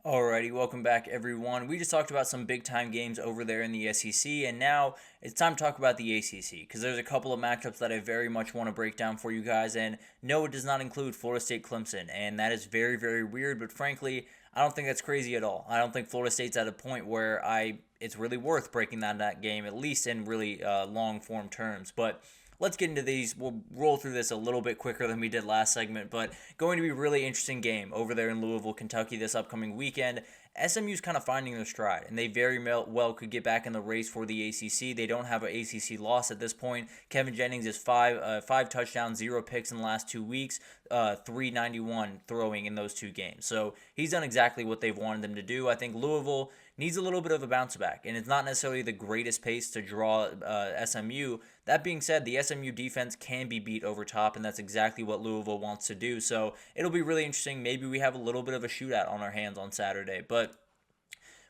Alrighty, welcome back everyone. We just talked about some big time games over there in the SEC, and now it's time to talk about the ACC because there's a couple of matchups that I very much want to break down for you guys. And no, it does not include Florida State Clemson, and that is very, very weird. But frankly, I don't think that's crazy at all. I don't think Florida State's at a point where it's really worth breaking down that game, at least in really long form terms. But let's get into these. We'll roll through this a little bit quicker than we did last segment, but going to be a really interesting game over there in Louisville, Kentucky this upcoming weekend. SMU's kind of finding their stride, and they very well could get back in the race for the ACC. They don't have an ACC loss at this point. Kevin Jennings is five touchdowns, 0 picks in the last 2 weeks, 391 throwing in those two games. So he's done exactly what they've wanted him to do. I think Louisville needs a little bit of a bounce back, and it's not necessarily the greatest pace to draw SMU. That being said, the SMU defense can be beat over top, and that's exactly what Louisville wants to do. So it'll be really interesting. Maybe we have a little bit of a shootout on our hands on Saturday, but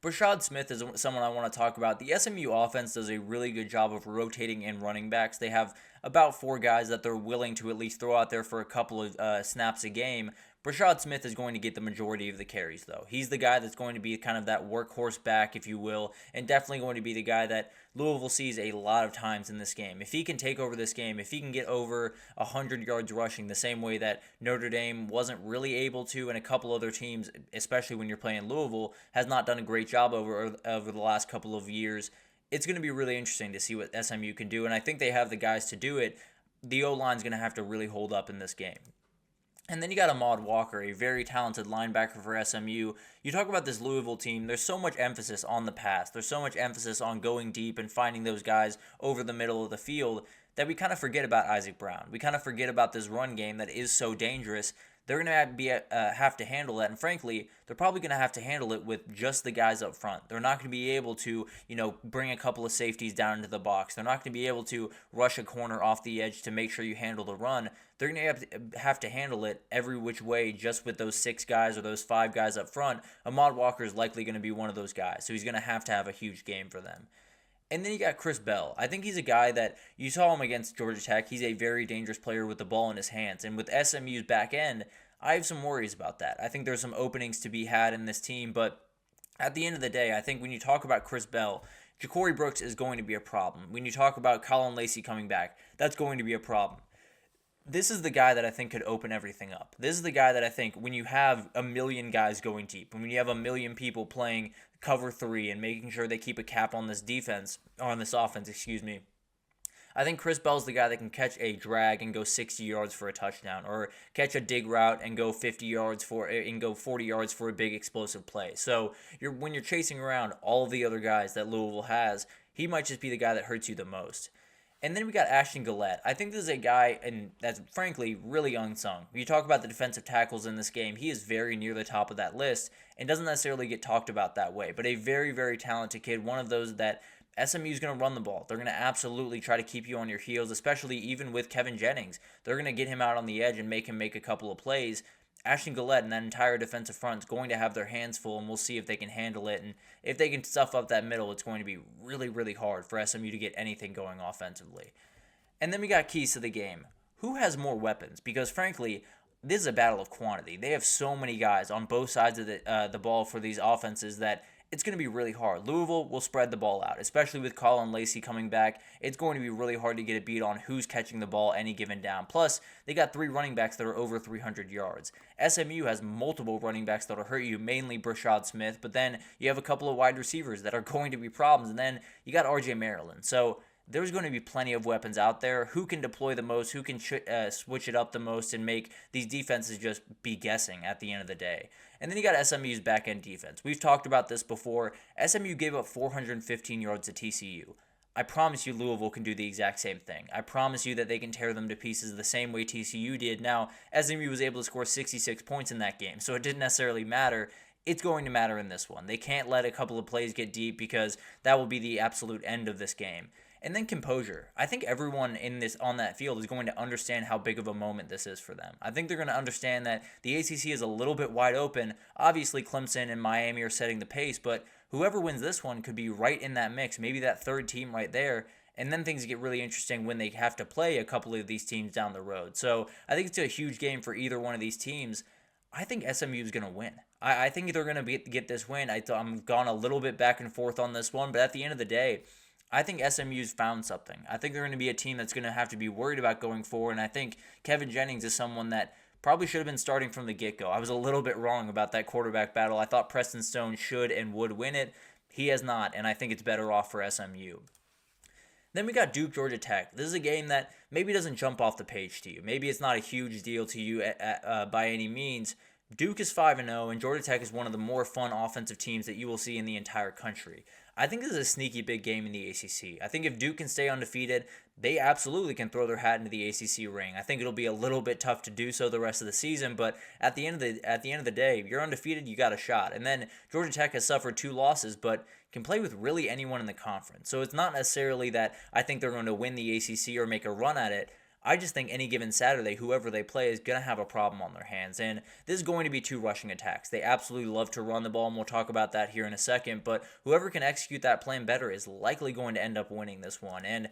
Brashad Smith is someone I want to talk about. The SMU offense does a really good job of rotating in running backs. They have about 4 guys that they're willing to at least throw out there for a couple of snaps a game. Brashad Smith is going to get the majority of the carries, though. He's the guy that's going to be kind of that workhorse back, if you will, and definitely going to be the guy that Louisville sees a lot of times in this game. If he can take over this game, if he can get over 100 yards rushing the same way that Notre Dame wasn't really able to, and a couple other teams, especially when you're playing Louisville, has not done a great job over the last couple of years, it's going to be really interesting to see what SMU can do, and I think they have the guys to do it. The O-line's going to have to really hold up in this game. And then you got Ahmad Walker, a very talented linebacker for SMU. You talk about this Louisville team, there's so much emphasis on the pass. There's so much emphasis on going deep and finding those guys over the middle of the field that we kind of forget about Isaac Brown. We kind of forget about this run game that is so dangerous. They're going to have to handle that, and frankly, they're probably going to have to handle it with just the guys up front. They're not going to be able to, bring a couple of safeties down into the box. They're not going to be able to rush a corner off the edge to make sure you handle the run. They're going to have to handle it every which way just with those 6 guys or those 5 guys up front. Ahmad Walker is likely going to be one of those guys, so he's going to have a huge game for them. And then you got Chris Bell. I think he's a guy that you saw him against Georgia Tech. He's a very dangerous player with the ball in his hands. And with SMU's back end, I have some worries about that. I think there's some openings to be had in this team. But at the end of the day, I think when you talk about Chris Bell, Ja'Cory Brooks is going to be a problem. When you talk about Colin Lacey coming back, that's going to be a problem. This is the guy that I think could open everything up. This is the guy that I think when you have a million guys going deep, when you have a million people playing cover 3 and making sure they keep a cap on this offense, I think Chris Bell's the guy that can catch a drag and go 60 yards for a touchdown, or catch a dig route and go 40 yards for a big explosive play. So when you're chasing around all of the other guys that Louisville has, he might just be the guy that hurts you the most. And then we got Ashton Gillette. I think this is a guy, and that's frankly really unsung. When you talk about the defensive tackles in this game, he is very near the top of that list and doesn't necessarily get talked about that way. But a very, very talented kid, one of those that SMU is going to run the ball. They're going to absolutely try to keep you on your heels, especially even with Kevin Jennings. They're going to get him out on the edge and make him make a couple of plays. Ashton Gillette and that entire defensive front is going to have their hands full, and we'll see if they can handle it. And if they can stuff up that middle, it's going to be really, really hard for SMU to get anything going offensively. And then we got keys to the game. Who has more weapons? Because frankly, this is a battle of quantity. They have so many guys on both sides of the ball for these offenses that it's going to be really hard. Louisville will spread the ball out, especially with Colin Lacey coming back. It's going to be really hard to get a beat on who's catching the ball any given down. Plus, they got 3 running backs that are over 300 yards. SMU has multiple running backs that will hurt you, mainly Brashad Smith, but then you have a couple of wide receivers that are going to be problems, and then you got RJ Maryland. So there's going to be plenty of weapons out there. Who can deploy the most, who can switch it up the most and make these defenses just be guessing at the end of the day. And then you got SMU's back-end defense. We've talked about this before. SMU gave up 415 yards to TCU. I promise you Louisville can do the exact same thing. I promise you that they can tear them to pieces the same way TCU did. Now, SMU was able to score 66 points in that game, so it didn't necessarily matter. It's going to matter in this one. They can't let a couple of plays get deep because that will be the absolute end of this game. And then composure. I think everyone on that field is going to understand how big of a moment this is for them. I think they're going to understand that the ACC is a little bit wide open. Obviously, Clemson and Miami are setting the pace, but whoever wins this one could be right in that mix, maybe that third team right there. And then things get really interesting when they have to play a couple of these teams down the road. So I think it's a huge game for either one of these teams. I think SMU is going to win. I think they're going to get this win. I'm gone a little bit back and forth on this one, but at the end of the day, I think SMU's found something. I think they're going to be a team that's going to have to be worried about going forward, and I think Kevin Jennings is someone that probably should have been starting from the get-go. I was a little bit wrong about that quarterback battle. I thought Preston Stone should and would win it. He has not, and I think it's better off for SMU. Then we got Duke, Georgia Tech. This is a game that maybe doesn't jump off the page to you. Maybe it's not a huge deal to you by any means. Duke is 5-0, and Georgia Tech is one of the more fun offensive teams that you will see in the entire country. I think this is a sneaky big game in the ACC. I think if Duke can stay undefeated, they absolutely can throw their hat into the ACC ring. I think it'll be a little bit tough to do so the rest of the season, but at the end of the day, if you're undefeated, you got a shot. And then Georgia Tech has suffered 2 losses, but can play with really anyone in the conference. So it's not necessarily that I think they're going to win the ACC or make a run at it. I just think any given Saturday, whoever they play is going to have a problem on their hands. And this is going to be 2 rushing attacks. They absolutely love to run the ball, and we'll talk about that here in a second. But whoever can execute that plan better is likely going to end up winning this one. And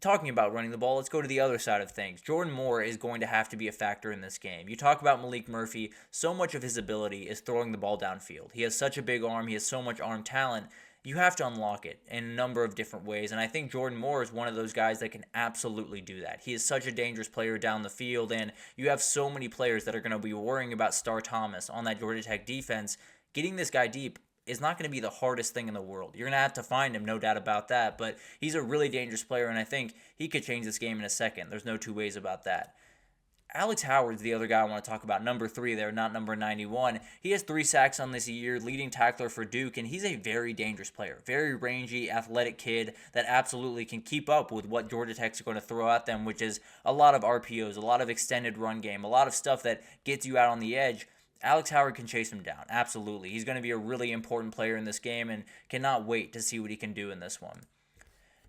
talking about running the ball, let's go to the other side of things. Jordan Moore is going to have to be a factor in this game. You talk about Malik Murphy, so much of his ability is throwing the ball downfield. He has such a big arm. He has so much arm talent. You have to unlock it in a number of different ways, and I think Jordan Moore is one of those guys that can absolutely do that. He is such a dangerous player down the field, and you have so many players that are going to be worrying about Star Thomas on that Georgia Tech defense. Getting this guy deep is not going to be the hardest thing in the world. You're going to have to find him, no doubt about that, but he's a really dangerous player, and I think he could change this game in a second. There's no two ways about that. Alex Howard's the other guy I want to talk about, number 3 there, not number 91. He has 3 sacks on this year, leading tackler for Duke, and he's a very dangerous player. Very rangy, athletic kid that absolutely can keep up with what Georgia Tech's going to throw at them, which is a lot of RPOs, a lot of extended run game, a lot of stuff that gets you out on the edge. Alex Howard can chase him down, absolutely. He's going to be a really important player in this game and cannot wait to see what he can do in this one.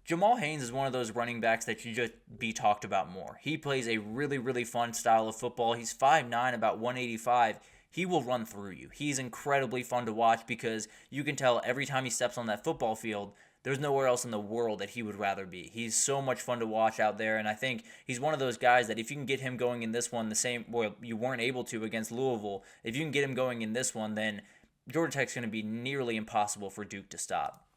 Jamal Haynes is one of those running backs that should just be talked about more. He plays a really, really fun style of football. He's 5'9", about 185. He will run through you. He's incredibly fun to watch because you can tell every time he steps on that football field, there's nowhere else in the world that he would rather be. He's so much fun to watch out there, and I think he's one of those guys that if you can get him going in this one the same way you weren't able to against Louisville, if you can get him going in this one, then Georgia Tech's going to be nearly impossible for Duke to stop.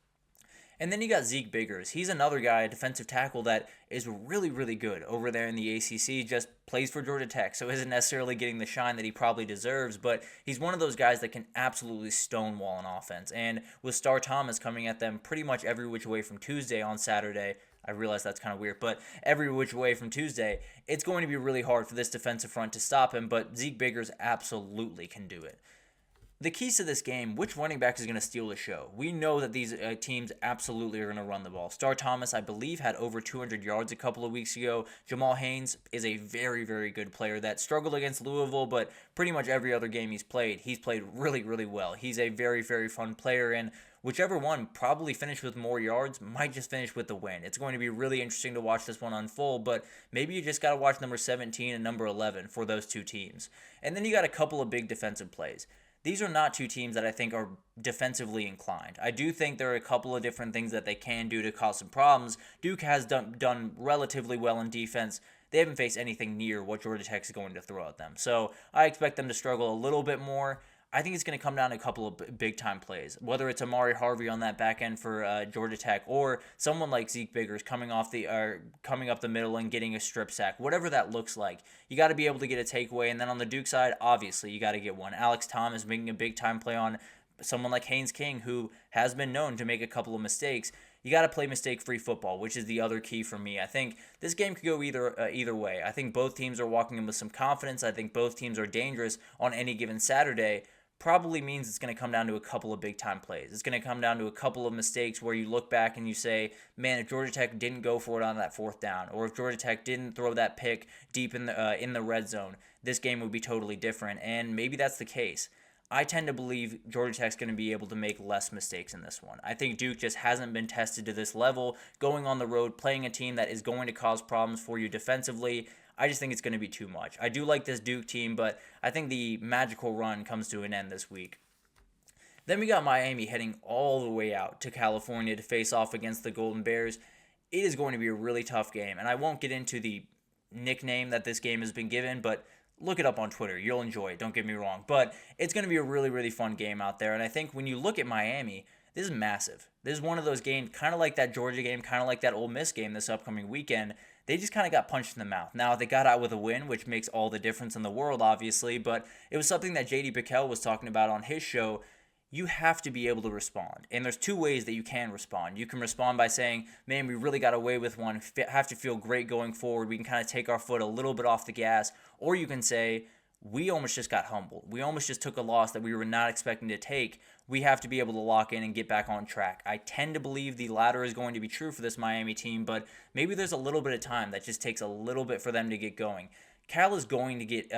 And then you got Zeke Biggers. He's another guy, a defensive tackle that is really, really good over there in the ACC, just plays for Georgia Tech, so isn't necessarily getting the shine that he probably deserves, but he's one of those guys that can absolutely stonewall an offense. And with Star Thomas coming at them pretty much every which way from Tuesday on Saturday, I realize that's kind of weird, but every which way from Tuesday, it's going to be really hard for this defensive front to stop him, but Zeke Biggers absolutely can do it. The keys to this game, which running back is going to steal the show? We know that these teams absolutely are going to run the ball. Star Thomas, I believe, had over 200 yards a couple of weeks ago. Jamal Haynes is a very, very good player that struggled against Louisville, but pretty much every other game he's played really, really well. He's a very, very fun player, and whichever one probably finished with more yards might just finish with the win. It's going to be really interesting to watch this one unfold, but maybe you just got to watch number 17 and number 11 for those two teams. And then you got a couple of big defensive plays. These are not two teams that I think are defensively inclined. I do think there are a couple of different things that they can do to cause some problems. Duke has done relatively well in defense. They haven't faced anything near what Georgia Tech is going to throw at them. So I expect them to struggle a little bit more. I think it's going to come down to a couple of big-time plays, whether it's Amari Harvey on that back end for Georgia Tech or someone like Zeke Biggers coming up the middle and getting a strip sack, whatever that looks like. You got to be able to get a takeaway, and then on the Duke side, obviously, you got to get one. Alex Thomas making a big-time play on someone like Haynes King, who has been known to make a couple of mistakes. You got to play mistake-free football, which is the other key for me. I think this game could go either way. I think both teams are walking in with some confidence. I think both teams are dangerous on any given Saturday. Probably means it's going to come down to a couple of big-time plays. It's going to come down to a couple of mistakes where you look back and you say, man, if Georgia Tech didn't go for it on that 4th down, or if Georgia Tech didn't throw that pick deep in the red zone, this game would be totally different, and maybe that's the case. I tend to believe Georgia Tech's going to be able to make less mistakes in this one. I think Duke just hasn't been tested to this level, going on the road, playing a team that is going to cause problems for you defensively. I just think it's going to be too much. I do like this Duke team, but I think the magical run comes to an end this week. Then we got Miami heading all the way out to California to face off against the Golden Bears. It is going to be a really tough game, and I won't get into the nickname that this game has been given, but Look it up on Twitter. You'll enjoy it. Don't get me wrong. But it's going to be a really, really fun game out there. And I think when you look at Miami, this is massive. This is one of those games, kind of like that Georgia game, kind of like that Ole Miss game this upcoming weekend. They just kind of got punched in the mouth. Now, they got out with a win, which makes all the difference in the world, obviously. But it was something that J.D. Pickell was talking about on his show. You have to be able to respond. And there's two ways that you can respond. You can respond by saying, man, we really got away with one, have to feel great going forward. We can kind of take our foot a little bit off the gas. Or you can say, we almost just got humbled. We almost just took a loss that we were not expecting to take. We have to be able to lock in and get back on track. I tend to believe the latter is going to be true for this Miami team, but maybe there's a little bit of time that just takes a little bit for them to get going. Cal is going to get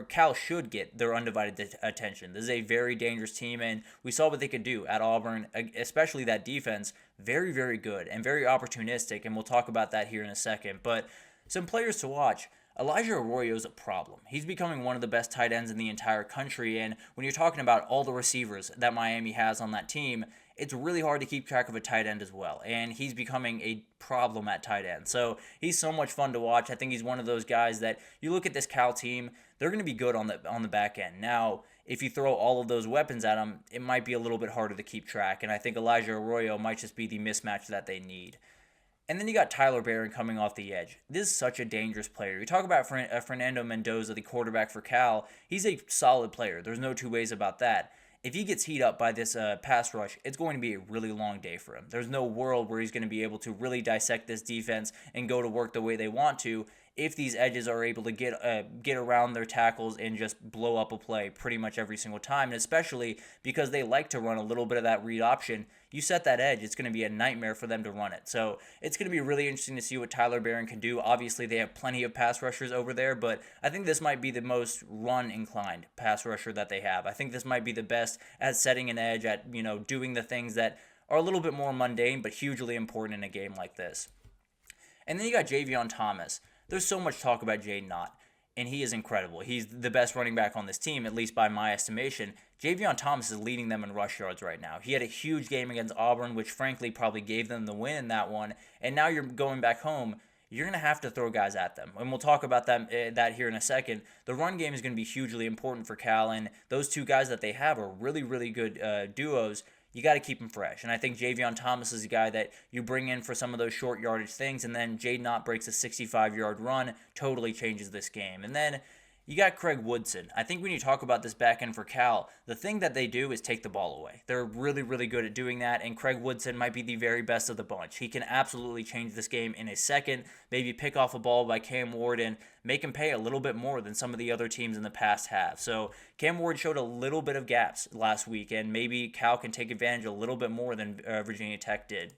Cal should get their undivided attention. This is a very dangerous team, and we saw what they could do at Auburn, especially that defense. Very, very good and very opportunistic, and we'll talk about that here in a second. But some players to watch. Elijah Arroyo is a problem. He's becoming one of the best tight ends in the entire country, and when you're talking about all the receivers that Miami has on that team, it's really hard to keep track of a tight end as well, and he's becoming a problem at tight end. So he's so much fun to watch. I think he's one of those guys that you look at this Cal team, they're going to be good on the back end. Now, if you throw all of those weapons at them, it might be a little bit harder to keep track, and I think Elijah Arroyo might just be the mismatch that they need. And then you got Tyler Barron coming off the edge. This is such a dangerous player. You talk about Fernando Mendoza, the quarterback for Cal. He's a solid player. There's no two ways about that. If he gets heat up by this pass rush, it's going to be a really long day for him. There's no world where he's going to be able to really dissect this defense and go to work the way they want to if these edges are able to get around their tackles and just blow up a play pretty much every single time, and especially because they like to run a little bit of that read option. You set that edge, it's going to be a nightmare for them to run it. So it's going to be really interesting to see what Tyler Barron can do. Obviously, they have plenty of pass rushers over there, but I think this might be the most run-inclined pass rusher that they have. I think this might be the best at setting an edge, at doing the things that are a little bit more mundane but hugely important in a game like this. And then you got Javion Thomas. There's so much talk about Jaden Knott, and he is incredible. He's the best running back on this team, at least by my estimation. Javion Thomas is leading them in rush yards right now. He had a huge game against Auburn, which frankly probably gave them the win in that one. And now you're going back home, you're going to have to throw guys at them. And we'll talk about that here in a second. The run game is going to be hugely important for Cal, and those two guys that they have are really, really good duos. You got to keep him fresh. And I think Javion Thomas is a guy that you bring in for some of those short yardage things, and then Jaden Knott breaks a 65-yard run, totally changes this game. And then you got Craig Woodson. I think when you talk about this back end for Cal, the thing that they do is take the ball away. They're really, really good at doing that, and Craig Woodson might be the very best of the bunch. He can absolutely change this game in a second, maybe pick off a ball by Cam Ward and make him pay a little bit more than some of the other teams in the past have. So Cam Ward showed a little bit of gaps last week, and maybe Cal can take advantage a little bit more than Virginia Tech did.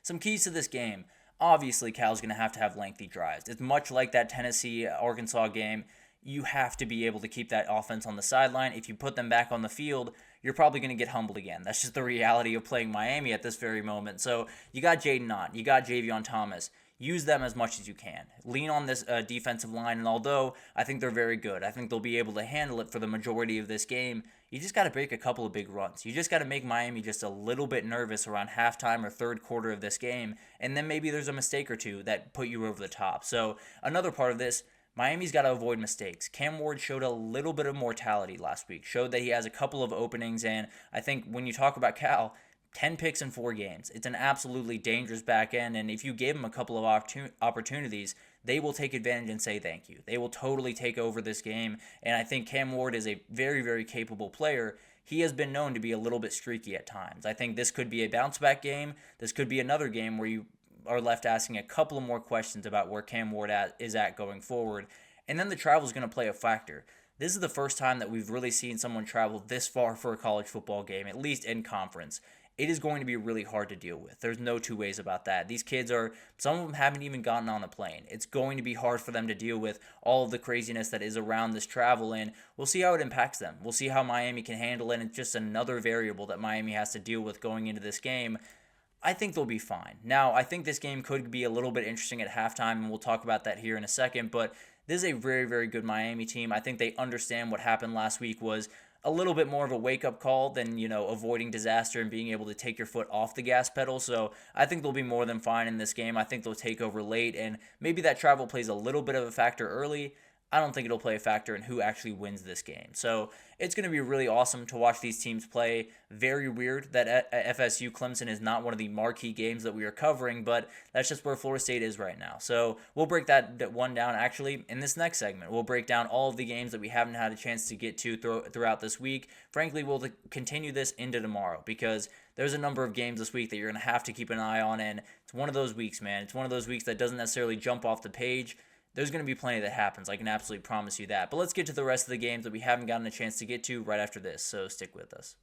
Some keys to this game. Obviously, Cal's going to have lengthy drives. It's much like that Tennessee-Arkansas game. You have to be able to keep that offense on the sideline. If you put them back on the field, you're probably going to get humbled again. That's just the reality of playing Miami at this very moment. So you got Jaden Knott, you got Javion Thomas. Use them as much as you can. Lean on this defensive line, and although I think they're very good, I think they'll be able to handle it for the majority of this game, you just got to break a couple of big runs. You just got to make Miami just a little bit nervous around halftime or third quarter of this game, and then maybe there's a mistake or two that put you over the top. So another part of this, Miami's got to avoid mistakes. Cam Ward showed a little bit of mortality last week, showed that he has a couple of openings, and I think when you talk about Cal, 10 picks in 4 games. It's an absolutely dangerous back end, and if you give them a couple of opportunities, they will take advantage and say thank you. They will totally take over this game, and I think Cam Ward is a very, very capable player. He has been known to be a little bit streaky at times. I think this could be a bounce-back game. This could be another game where you are left asking a couple of more questions about where Cam Ward is at going forward. And then the travel is going to play a factor. This is the first time that we've really seen someone travel this far for a college football game, at least in conference. It is going to be really hard to deal with. There's no two ways about that. These kids some of them haven't even gotten on a plane. It's going to be hard for them to deal with all of the craziness that is around this travel, and we'll see how it impacts them. We'll see how Miami can handle it. It's just another variable that Miami has to deal with going into this game. I think they'll be fine. Now, I think this game could be a little bit interesting at halftime, and we'll talk about that here in a second, but this is a very, very good Miami team. I think they understand what happened last week was a little bit more of a wake-up call than, avoiding disaster and being able to take your foot off the gas pedal. So I think they'll be more than fine in this game. I think they'll take over late, and maybe that travel plays a little bit of a factor early. I don't think it'll play a factor in who actually wins this game. So it's going to be really awesome to watch these teams play. Very weird that FSU Clemson is not one of the marquee games that we are covering, but that's just where Florida State is right now. So we'll break that one down actually in this next segment. We'll break down all of the games that we haven't had a chance to get to throughout this week. Frankly, we'll continue this into tomorrow because there's a number of games this week that you're going to have to keep an eye on, and it's one of those weeks, man. It's one of those weeks that doesn't necessarily jump off the page. There's going to be plenty that happens. I can absolutely promise you that. But let's get to the rest of the games that we haven't gotten a chance to get to right after this, so stick with us.